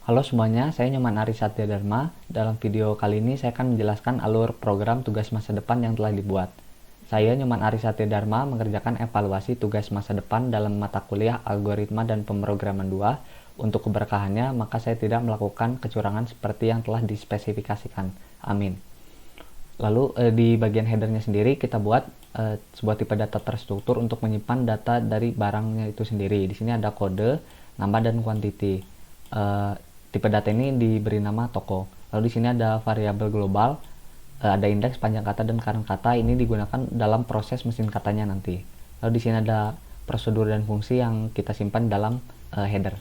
Halo semuanya, saya Nyoman Aris Satya Dharma. Dalam video kali ini saya akan menjelaskan alur program tugas masa depan yang telah dibuat. Saya Nyoman Aris Satya Dharma mengerjakan evaluasi tugas masa depan dalam mata kuliah Algoritma dan Pemrograman 2. Untuk keberkahannya, maka saya tidak melakukan kecurangan seperti yang telah dispesifikasikan. Amin. Lalu di bagian headernya sendiri kita buat sebuah tipe data terstruktur untuk menyimpan data dari barangnya itu sendiri. Di sini ada kode, nama, dan quantity. Tipe data ini diberi nama toko. Lalu di sini ada variabel global, ada indeks, panjang kata, dan current kata. Ini digunakan dalam proses mesin katanya nanti. Lalu di sini ada prosedur dan fungsi yang kita simpan dalam header.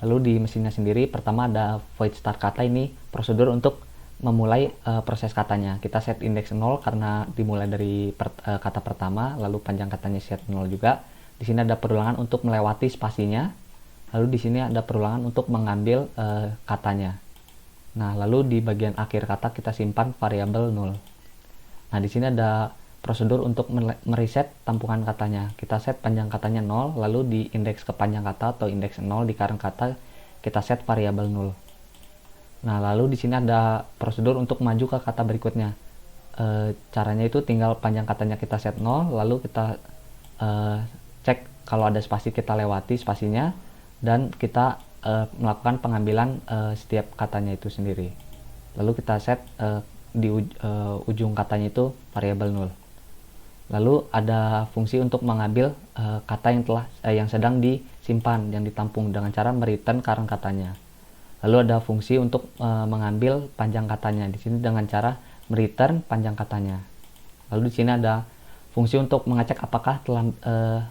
Lalu di mesinnya sendiri, pertama ada void start kata. Ini prosedur untuk memulai proses katanya. Kita set indeks 0 karena dimulai dari kata pertama, lalu panjang katanya set 0 juga. Di sini ada perulangan untuk melewati spasinya. Lalu di sini ada perulangan untuk mengambil katanya. Nah, lalu di bagian akhir kata kita simpan variabel 0. Nah, di sini ada prosedur untuk mereset tampungan katanya. Kita set panjang katanya 0, lalu di indeks ke panjang kata atau indeks 0 di current kata kita set variabel 0. Nah, lalu di sini ada prosedur untuk maju ke kata berikutnya. Caranya itu tinggal panjang katanya kita set 0, lalu kita cek kalau ada spasi kita lewati spasinya, dan kita melakukan pengambilan setiap katanya itu sendiri. Lalu kita set di ujung katanya itu variabel 0. Lalu ada fungsi untuk mengambil kata yang sedang disimpan, yang ditampung dengan cara mereturn current katanya. Lalu ada fungsi untuk mengambil panjang katanya. Di sini dengan cara mereturn panjang katanya. Lalu di sini ada fungsi untuk mengecek apakah telah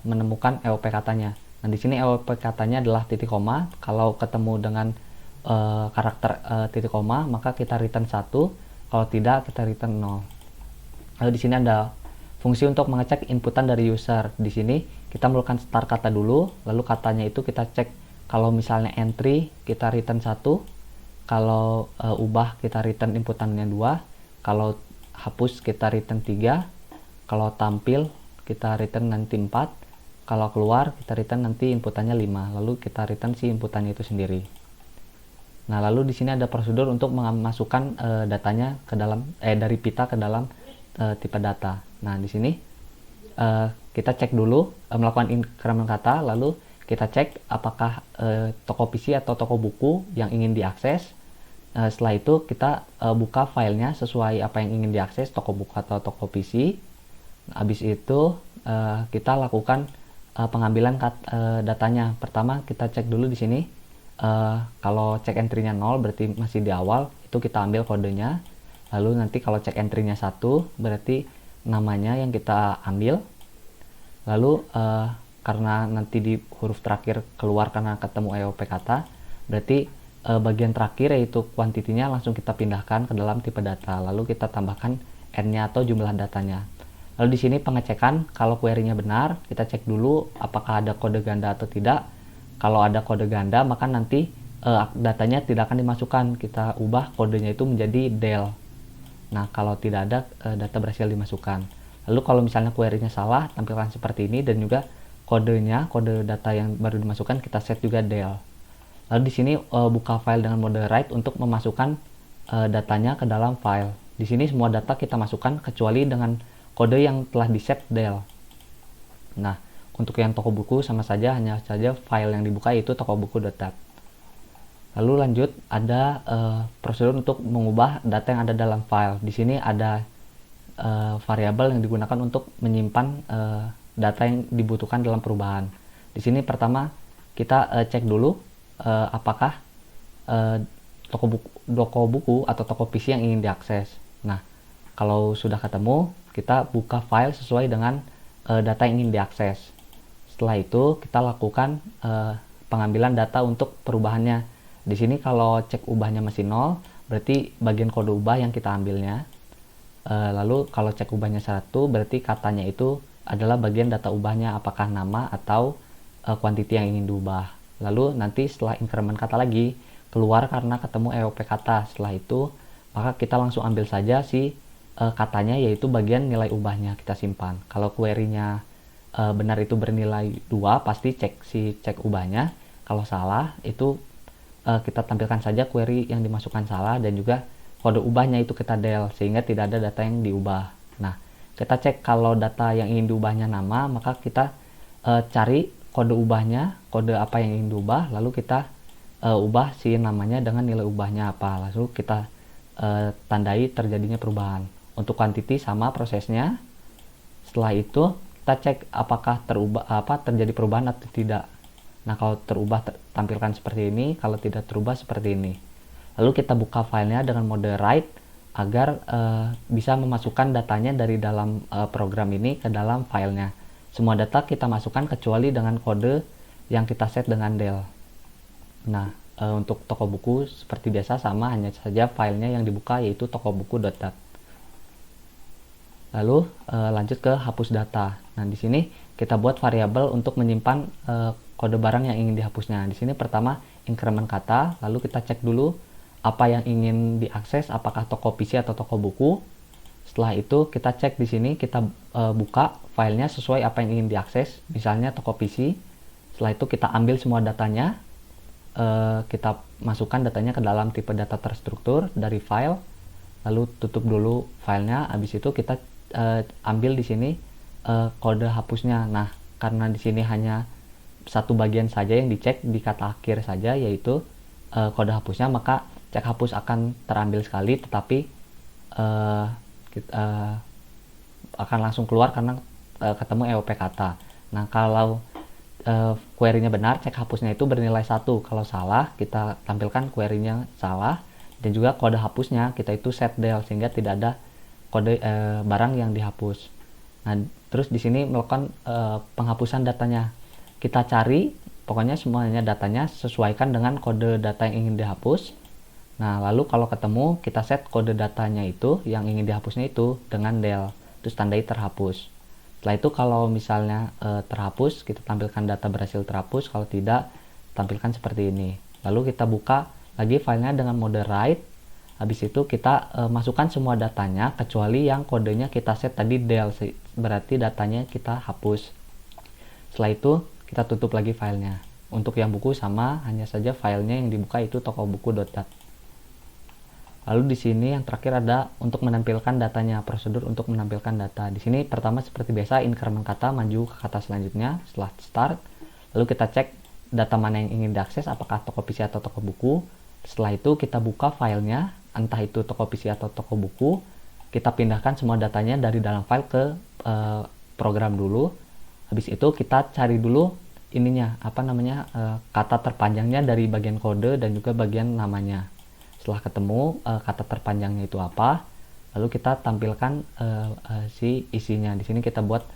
menemukan EOP katanya. Nah, di sini EOP katanya adalah titik koma. Kalau ketemu dengan karakter titik koma, maka kita return 1. Kalau tidak, kita return 0. Lalu di sini ada fungsi untuk mengecek inputan dari user. Di sini kita melakukan start kata dulu, lalu katanya itu kita cek. Kalau misalnya entry, kita return 1. Kalau ubah, kita return inputannya 2. Kalau hapus, kita return 3. Kalau tampil, kita return nanti 4. Kalau keluar, kita return nanti inputannya 5. Lalu kita return si inputannya itu sendiri. Nah, lalu di sini ada prosedur untuk memasukkan datanya ke dalam dari pita ke dalam tipe data. Nah, di sini kita cek dulu, melakukan increment kata, lalu kita cek apakah toko PC atau toko buku yang ingin diakses. Setelah itu kita buka filenya sesuai apa yang ingin diakses, toko buku atau toko PC. Habis itu kita lakukan pengambilan datanya. Pertama kita cek dulu di sini. Kalau cek entry-nya 0 berarti masih di awal, itu kita ambil kodenya. Lalu nanti kalau cek entry-nya 1 berarti namanya yang kita ambil. Lalu karena nanti di huruf terakhir keluar karena ketemu EOP kata, berarti bagian terakhir yaitu kuantitinya langsung kita pindahkan ke dalam tipe data. Lalu kita tambahkan n-nya atau jumlah datanya. Lalu di sini pengecekan, kalau query-nya benar, kita cek dulu apakah ada kode ganda atau tidak. Kalau ada kode ganda, maka nanti datanya tidak akan dimasukkan. Kita ubah kodenya itu menjadi del. Nah, kalau tidak ada, data berhasil dimasukkan. Lalu kalau misalnya query-nya salah, tampilkan seperti ini, dan juga kodenya, kode data yang baru dimasukkan, kita set juga del. Lalu di sini buka file dengan mode write untuk memasukkan datanya ke dalam file. Di sini semua data kita masukkan kecuali dengan kode yang telah di-set del. Nah, untuk yang toko buku sama saja, hanya saja file yang dibuka yaitu tokobuku.tab. Lalu lanjut, ada prosedur untuk mengubah data yang ada dalam file. Di sini ada variabel yang digunakan untuk menyimpan data yang dibutuhkan dalam perubahan. Di sini pertama kita cek dulu apakah toko buku atau toko PC yang ingin diakses. Nah, kalau sudah ketemu, kita buka file sesuai dengan data yang ingin diakses. Setelah itu kita lakukan pengambilan data untuk perubahannya. Di sini kalau cek ubahnya masih 0, berarti bagian kode ubah yang kita ambilnya. Lalu kalau cek ubahnya 1, berarti katanya itu adalah bagian data ubahnya, apakah nama atau quantity yang ingin diubah. Lalu nanti setelah increment kata lagi, keluar karena ketemu EOP kata. Setelah itu, maka kita langsung ambil saja si katanya, yaitu bagian nilai ubahnya kita simpan. Kalau query-nya benar itu bernilai 2, pasti cek ubahnya. Kalau salah itu kita tampilkan saja query yang dimasukkan salah, dan juga kode ubahnya itu kita del sehingga tidak ada data yang diubah. Nah, kita cek kalau data yang ingin diubahnya nama, maka kita cari kode ubahnya, kode apa yang ingin diubah, lalu kita ubah si namanya dengan nilai ubahnya apa, lalu kita tandai terjadinya perubahan. Untuk quantity sama prosesnya. Setelah itu kita cek apakah terjadi perubahan atau tidak. Nah, kalau terubah tampilkan seperti ini, kalau tidak terubah seperti ini. Lalu kita buka filenya dengan mode write agar bisa memasukkan datanya dari dalam program ini ke dalam filenya. Semua data kita masukkan kecuali dengan kode yang kita set dengan del. Nah, untuk toko buku seperti biasa sama, hanya saja filenya yang dibuka yaitu tokobuku.dat. Lalu lanjut ke hapus data. Nah, di sini kita buat variabel untuk menyimpan kode barang yang ingin dihapusnya. Di sini pertama increment kata, lalu kita cek dulu apa yang ingin diakses, apakah toko PC atau toko buku. Setelah itu kita cek di sini, kita buka filenya sesuai apa yang ingin diakses, misalnya toko PC. Setelah itu kita ambil semua datanya, kita masukkan datanya ke dalam tipe data terstruktur dari file, lalu tutup dulu filenya. Habis itu kita ambil di sini kode hapusnya. Nah, karena di sini hanya satu bagian saja yang dicek di kata akhir saja, yaitu kode hapusnya, maka cek hapus akan terambil sekali, tetapi akan langsung keluar karena ketemu EOP kata. Nah, kalau query-nya benar, cek hapusnya itu bernilai 1. Kalau salah, kita tampilkan query-nya salah, dan juga kode hapusnya kita itu set del sehingga tidak ada kode barang yang dihapus. Nah, terus di sini melakukan penghapusan datanya. Kita cari pokoknya semuanya datanya sesuaikan dengan kode data yang ingin dihapus. Nah, lalu kalau ketemu, kita set kode datanya itu yang ingin dihapusnya itu dengan del, terus tandai terhapus. Setelah itu kalau misalnya terhapus, kita tampilkan data berhasil terhapus. Kalau tidak, tampilkan seperti ini. Lalu kita buka lagi filenya dengan mode write. Habis itu kita masukkan semua datanya kecuali yang kodenya kita set tadi del, berarti datanya kita hapus. Setelah itu kita tutup lagi filenya. Untuk yang buku sama, hanya saja filenya yang dibuka itu tokobuku.dat. Lalu di sini yang terakhir ada untuk menampilkan datanya, prosedur untuk menampilkan data. Di sini pertama seperti biasa increment kata, maju ke kata selanjutnya setelah start. Lalu kita cek data mana yang ingin diakses, apakah toko PC atau toko buku. Setelah itu kita buka filenya, entah itu toko PC atau toko buku. Kita pindahkan semua datanya dari dalam file ke program dulu. Habis itu kita cari dulu ininya, kata terpanjangnya dari bagian kode dan juga bagian namanya. Setelah ketemu kata terpanjangnya itu apa, lalu kita tampilkan si isinya. Di sini kita buat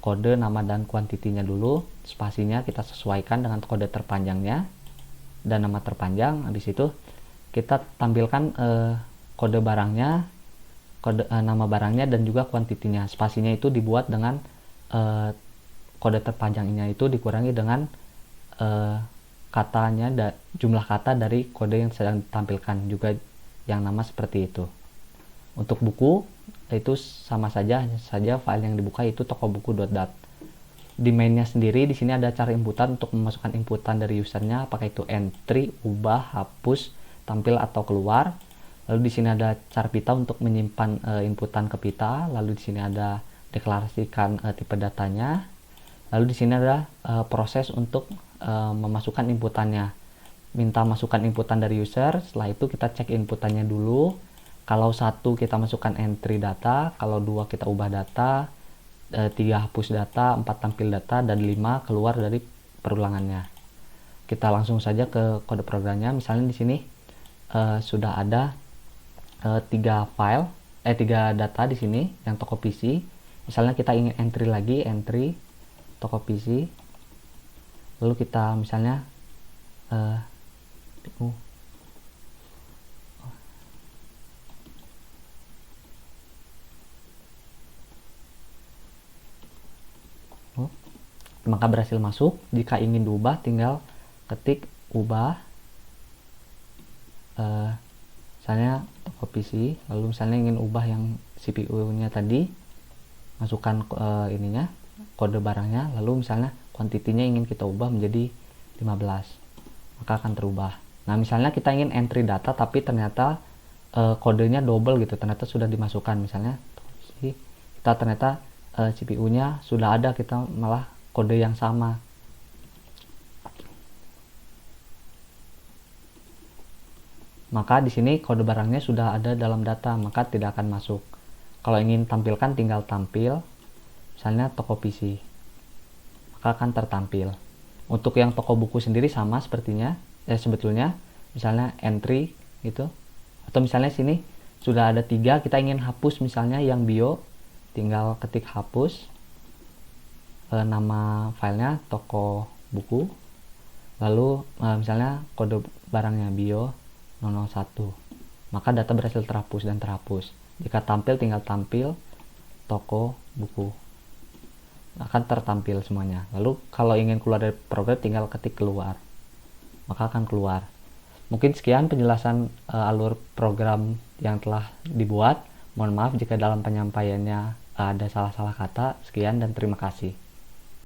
kode nama dan kuantitinya dulu, spasinya kita sesuaikan dengan kode terpanjangnya dan nama terpanjang. Habis itu kita tampilkan kode barangnya, nama barangnya dan juga kuantitinya. Spasinya itu dibuat dengan kode terpanjangnya itu dikurangi dengan katanya, jumlah kata dari kode yang sedang ditampilkan, juga yang nama seperti itu. Untuk buku itu sama saja, hanya saja file yang dibuka itu tokobuku.dat. Di mainnya sendiri di sini ada cara inputan untuk memasukkan inputan dari usernya, apakah itu entry, ubah, hapus, tampil atau keluar. Lalu di sini ada cara pita untuk menyimpan inputan ke pita. Lalu di sini ada deklarasikan tipe datanya. Lalu di sini ada proses untuk memasukkan inputannya. Minta masukkan inputan dari user. Setelah itu kita cek inputannya dulu. Kalau 1 kita masukkan entry data, kalau 2 kita ubah data, 3 hapus data, 4 tampil data, dan 5 keluar dari perulangannya. Kita langsung saja ke kode programnya. Misalnya di sini sudah ada 3 data di sini yang toko PC. Misalnya kita ingin entry lagi, entry toko PC. Lalu kita misalnya maka berhasil masuk. Jika ingin diubah, tinggal ketik ubah misalnya toko PC, lalu misalnya ingin ubah yang CPU nya tadi, masukkan ininya, kode barangnya, lalu misalnya kuantitinya ingin kita ubah menjadi 15, maka akan terubah. Nah, misalnya kita ingin entry data tapi ternyata kodenya double gitu, ternyata sudah dimasukkan. Misalnya kita ternyata CPU-nya sudah ada, kita malah kode yang sama. Maka di sini kode barangnya sudah ada dalam data, maka tidak akan masuk. Kalau ingin tampilkan, tinggal tampil, misalnya toko PC, maka akan tertampil. Untuk yang toko buku sendiri sama sepertinya, sebetulnya, misalnya entry gitu, atau misalnya sini sudah ada 3, kita ingin hapus misalnya yang bio, tinggal ketik hapus, nama filenya toko buku, lalu misalnya kode barangnya bio 001, maka data berhasil terhapus dan terhapus. Jika tampil, tinggal tampil toko buku, akan tertampil semuanya. Lalu kalau ingin keluar dari program, tinggal ketik keluar, maka akan keluar. Mungkin sekian penjelasan alur program yang telah dibuat. Mohon maaf jika dalam penyampaiannya ada salah-salah kata. Sekian dan terima kasih.